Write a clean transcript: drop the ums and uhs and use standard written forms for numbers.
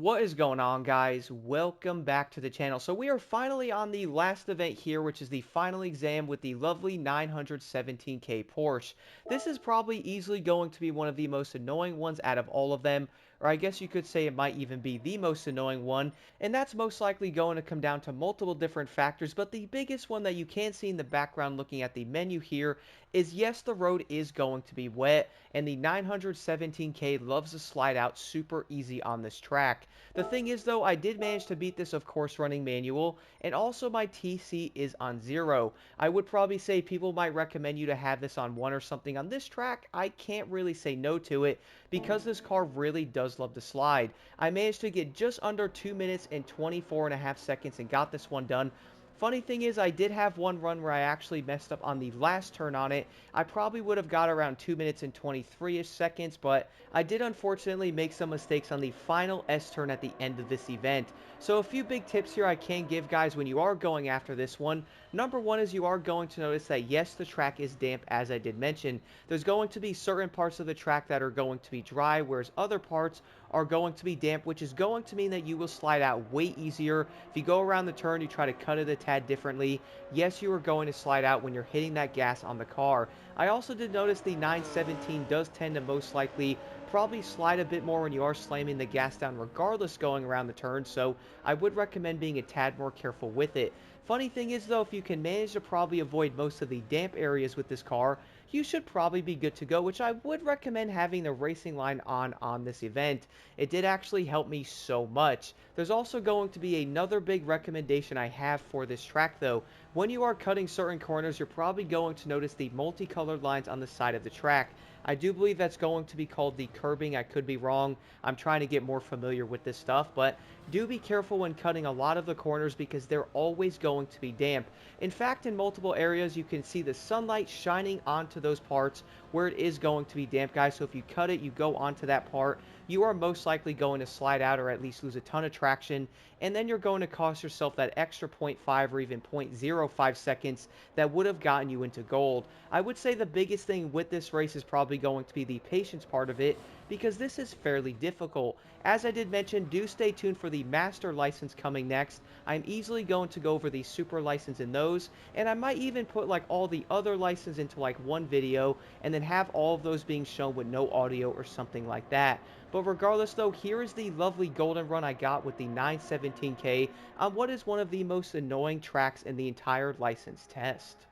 What is going on, guys? Welcome back to the channel. So we are finally on the last event here, which is the final exam with the lovely 917K Porsche. This is probably easily going to be one of the most annoying ones out of all of them, or I guess you could say it might even be the most annoying one, and that's most likely going to come down to multiple different factors, but the biggest one that you can see in the background looking at the menu here is yes, the road is going to be wet, and the 917K loves to slide out super easy on this track. The thing is, though, I did manage to beat this, of course, running manual, and also my TC is on 0. I would probably say people might recommend you to have this on 1 or something. On this track, I can't really say no to it because this car really does love to slide. I managed to get just under 2 minutes and 24 and a half seconds and got this one done. Funny thing is, I did have one run where I actually messed up on the last turn on it. I probably would have got around 2 minutes and 23-ish seconds, but I did unfortunately make some mistakes on the final S turn at the end of this event. So a few big tips here I can give, guys, when you are going after this one. Number one is you are going to notice that yes, the track is damp, as I did mention. There's going to be certain parts of the track that are going to be dry, whereas other parts are going to be damp, which is going to mean that you will slide out way easier. If you go around the turn, you try to cut it a tad differently, yes, you are going to slide out when you're hitting that gas on the car. I also did notice the 917 does tend to most likely probably slide a bit more when you are slamming the gas down regardless going around the turn, so I would recommend being a tad more careful with it. Funny thing is, though, if you can manage to probably avoid most of the damp areas with this car, you should probably be good to go, which I would recommend having the racing line on this event. It did actually help me so much. There's also going to be another big recommendation I have for this track, though. When you are cutting certain corners, you're probably going to notice the multicolored lines on the side of the track. I do believe that's going to be called the curbing. I could be wrong. I'm trying to get more familiar with this stuff, but do be careful when cutting a lot of the corners because they're always going to be damp. In fact, in multiple areas, you can see the sunlight shining onto those parts where it is going to be damp, guys. So if you cut it, you go onto that part, you are most likely going to slide out or at least lose a ton of traction, and then you're going to cost yourself that extra zero point 0.5 or even 0.05 seconds that would have gotten you into gold. I would say the biggest thing with this race is probably going to be the patience part of it, because this is fairly difficult. As I did mention, do stay tuned for the master license coming next. I'm easily going to go over the super license in those, and I might even put like all the other license into like one video and then have all of those being shown with no audio or something like that. But regardless, though, here is the lovely golden run I got with the 917K on what is one of the most annoying tracks in the entire license test.